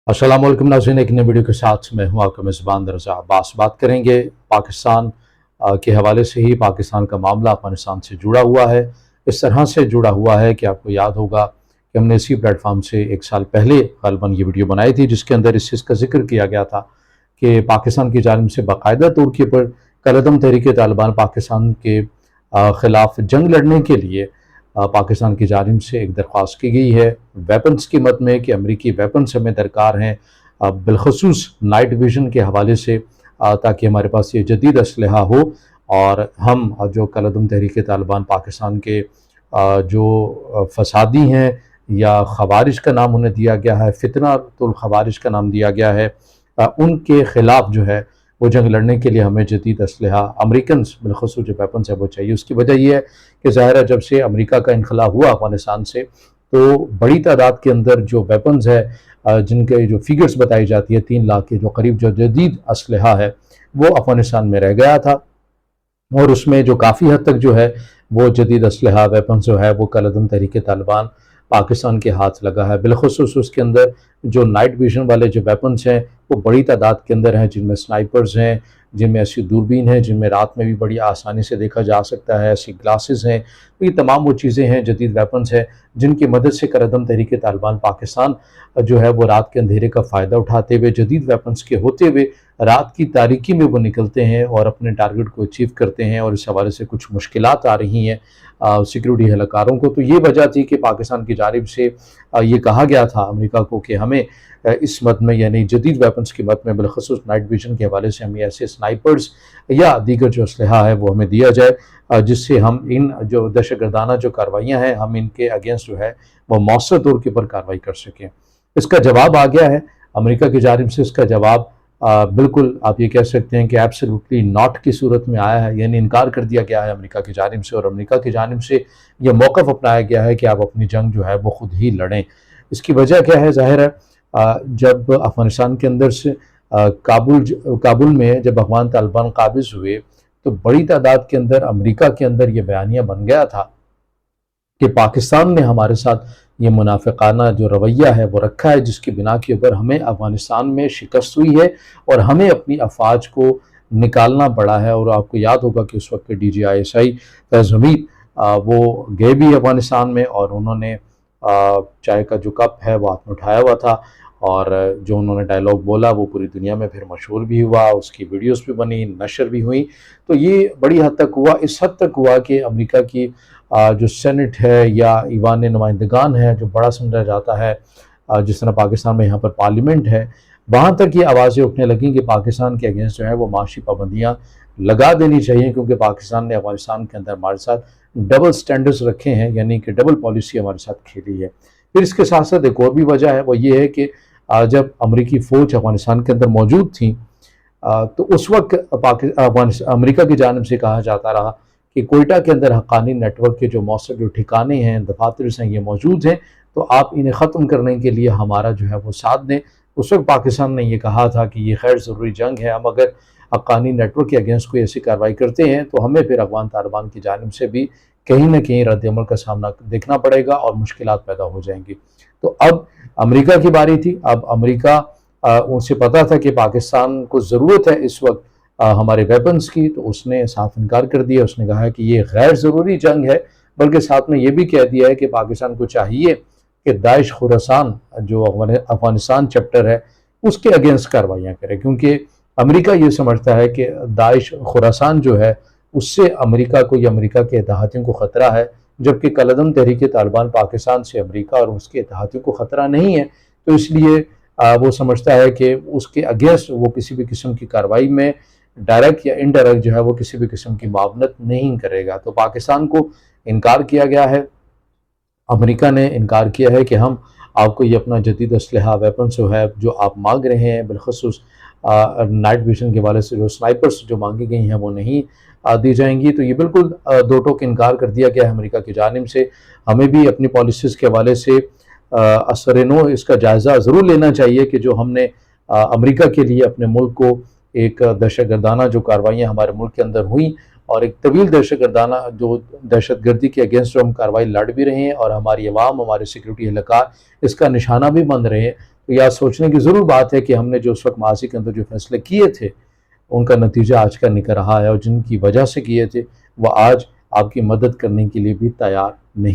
अस्सलाम वालेकुम नाज़रीन, एक नई वीडियो के साथ मैं हूं आपका मेज़बान रज़ा अब्बास। बात करेंगे पाकिस्तान के हवाले से ही। पाकिस्तान का मामला अफ़गानिस्तान से जुड़ा हुआ है। इस तरह से जुड़ा हुआ है कि आपको याद होगा कि हमने इसी प्लेटफॉर्म से 1 साल पहले ग़ालिबन ये वीडियो बनाई थी, जिसके अंदर इस चीज़ का ज़िक्र किया गया था कि पाकिस्तान की जानिब से बाकायदा तौर के ऊपर कलअदम तहरीक तालिबान पाकिस्तान के ख़िलाफ़ जंग लड़ने के लिए पाकिस्तान की जानिब से एक दरख्वास्त की गई है वेपन्स की मद में कि अमरीकी वेपन्स हमें दरकार हैं, बिलखसूस नाइट विजन के हवाले से, ताकि हमारे पास ये जदीद असलहा हो और हम जो कलअदम तहरीक तालिबान पाकिस्तान के जो फसादी हैं या खवारिज का नाम उन्हें दिया गया है, फितनातुल खवारिज का नाम दिया गया है, उनके ख़िलाफ़ जो है वो जंग लड़ने के लिए हमें जदीद असलहा अमरीकन्स बिलखसूस जो वेपन्स है वो चाहिए। उसकी वजह यह है कि ज़ाहिर है जब से अमरीका का इनखला हुआ अफ़गानिस्तान से, तो बड़ी तादाद के अंदर जो वेपन्स है, जिनके जो फिगर्स बताई जाती है 3 लाख के जो करीब जो जदीद असलहा है वो अफ़गानिस्तान में रह गया था, और उसमें जो काफ़ी हद तक जो है वो जदीद असलहा वेपन्स जो है वो कलअदम तहरीक तालिबान पाकिस्तान के हाथ लगा है। बिलखसूस उसके अंदर जो नाइट विजन वाले जो वेपन्स हैं वो बड़ी तादाद के अंदर हैं, जिनमें स्नाइपर्स हैं, जिनमें ऐसी दूरबीन है, जिनमें रात में भी बड़ी आसानी से देखा जा सकता है, ऐसी ग्लासेस हैं। तो ये तमाम वो चीज़ें हैं, जदीद वेपन्स हैं, जिनकी मदद से कलअदम तहरीक तालिबान पाकिस्तान जो है वो रात के अंधेरे का फ़ायदा उठाते हुए, जदीद वेपन्स के होते हुए रात की तारीकी में वो निकलते हैं और अपने टारगेट को अचीव करते हैं। और इस हवाले से कुछ मुश्किलात आ रही हैं सिक्योरिटी एहलकारों को। तो ये वजह थी कि पाकिस्तान की जानिब से ये कहा गया था अमेरिका को कि हमें इस मद में, यानी जदीद वेपन्स की मद में, बिलखसूस नाइट विजन के हवाले से हमें ऐसे स्नाइपर्स या दीगर जो असलहा है वो हमें दिया जाए, जिससे हम इन जो दहशतगर्दाना जो कार्रवाइयाँ हैं हम इनके अगेंस्ट जो है वो मौसर तौर के ऊपर कार्रवाई कर सकें। इसका जवाब आ गया है अमेरिका की जानिब से। इसका जवाब बिल्कुल आप ये कह सकते हैं कि एब्सोल्युटली नॉट की सूरत में आया है, यानी इनकार कर दिया गया है अमेरिका की जानिब से, और अमेरिका की जानिब से यह मौक़िफ़ अपनाया गया है कि आप अपनी जंग जो है वो ख़ुद ही लड़ें। इसकी वजह क्या है? ज़ाहिर है जब अफ़गानिस्तान के अंदर से काबुल में जब अफ़गान तालिबान काबिज़ हुए, तो बड़ी तादाद के अंदर अमेरिका के अंदर ये बयानिया बन गया था कि पाकिस्तान ने हमारे साथ ये मुनाफ़िकाना जो रवैया है वो रखा है, जिसकी बिना के ऊपर हमें अफ़गानिस्तान में शिकस्त हुई है और हमें अपनी अफ़वाज को निकालना पड़ा है। और आपको याद होगा कि उस वक्त के DGISI फैज़ हमीद वो गए भी अफ़गानिस्तान में, और उन्होंने चाय का जो कप है वो हाथ में उठाया हुआ था, और जो उन्होंने डायलॉग बोला वो पूरी दुनिया में फिर मशहूर भी हुआ, उसकी वीडियोस भी बनी, नशर भी हुई। तो ये बड़ी हद तक हुआ, इस हद तक हुआ कि अमेरिका की जो सेनेट है या ईवान नुमाइंदगान है, जो बड़ा समझा जाता है, जिस तरह पाकिस्तान में यहाँ पर पार्लियामेंट है, वहाँ तक ये आवाज़ें उठने लगीं कि पाकिस्तान के अगेंस्ट जो है वो माशी पाबंदियाँ लगा देनी चाहिए, क्योंकि पाकिस्तान ने अफ़गानिस्तान के अंदर हमारे साथ डबल स्टैंडर्ड्स रखे हैं, यानी कि डबल पॉलिसी हमारे साथ खेली है। फिर इसके साथ साथ एक और भी वजह है, वो ये है कि जब अमरीकी फ़ौज अफ़गानिस्तान के अंदर मौजूद थी, तो उस वक्त अमरीका की जानिब से कहा जाता रहा कि कोयटा के अंदर हक्कानी नेटवर्क के जो मौसर जो ठिकाने हैं, दफातर हैं, ये मौजूद हैं, तो आप इन्हें ख़त्म करने के लिए हमारा जो है वो साथ दें। उस वक्त पाकिस्तान ने ये कहा था कि ये खैर ज़रूरी जंग है, हम अगर हक्कानी नेटवर्क के अगेंस्ट कोई ऐसी कार्रवाई करते हैं तो हमें फिर अफ़गान तालिबान की जानिब से भी कहीं न कहीं रद्द-ए-अमल का सामना देखना पड़ेगा और मुश्किलात पैदा हो जाएंगी। तो अब अमेरिका की बारी थी। अब अमेरिका उनसे पता था कि पाकिस्तान को ज़रूरत है इस वक्त हमारे वेपन्स की, तो उसने साफ इनकार कर दिया। उसने कहा कि ये गैर ज़रूरी जंग है, बल्कि साथ में ये भी कह दिया है कि पाकिस्तान को चाहिए कि दाइश खुरासान जो अफ़गानिस्तान चैप्टर है उसके अगेंस्ट कार्रवाइयाँ करे, क्योंकि अमेरिका ये समझता है कि दाइश खुरासान जो है उससे अमेरिका को या अमेरिका के इत्तेहादियों को ख़तरा है, जबकि कलअदम तहरीक तालिबान पाकिस्तान से अमेरिका और उसके इत्तेहादियों को ख़तरा नहीं है। तो इसलिए वो समझता है कि उसके अगेंस्ट वो किसी भी किस्म की कार्रवाई में डायरेक्ट या इनडायरेक्ट जो है वो किसी भी किस्म की मुआवनत नहीं करेगा। तो पाकिस्तान को इनकार किया गया है, अमेरिका ने इनकार किया है कि हम आपको ये अपना जदीद असलहा वेपन जो है जो आप मांग रहे हैं, बिलखसूस नाइट विजन के हवाले से जो स्नाइपर्स जो मांगी गई हैं वो नहीं दी जाएंगी। तो ये बिल्कुल दो टोक इनकार कर दिया गया है अमेरिका की जानिब से। हमें भी अपनी पॉलिसीज़ के हवाले से असर-ए-नौ इसका जायज़ा ज़रूर लेना चाहिए कि जो हमने अमेरिका के लिए अपने मुल्क को एक दहशतगर्दाना जो कार्रवाइयाँ हमारे मुल्क के अंदर हुई, और एक तवील दहशतगर्दाना जो दहशतगर्दी के अगेंस्ट जो हम कार्रवाई लड़ भी रहे हैं और हमारी अवाम, हमारे सिक्योरिटी एहलकार इसका निशाना भी बन रहे हैं। یا سوچنے کی ضرور بات ہے کہ ہم نے جو اس وقت ماضی کے اندر جو فیصلے کیے تھے ان کا نتیجہ آج کا نکل رہا ہے، اور جن کی وجہ سے کیے تھے وہ آج آپ کی مدد کرنے کے لیے بھی تیار نہیں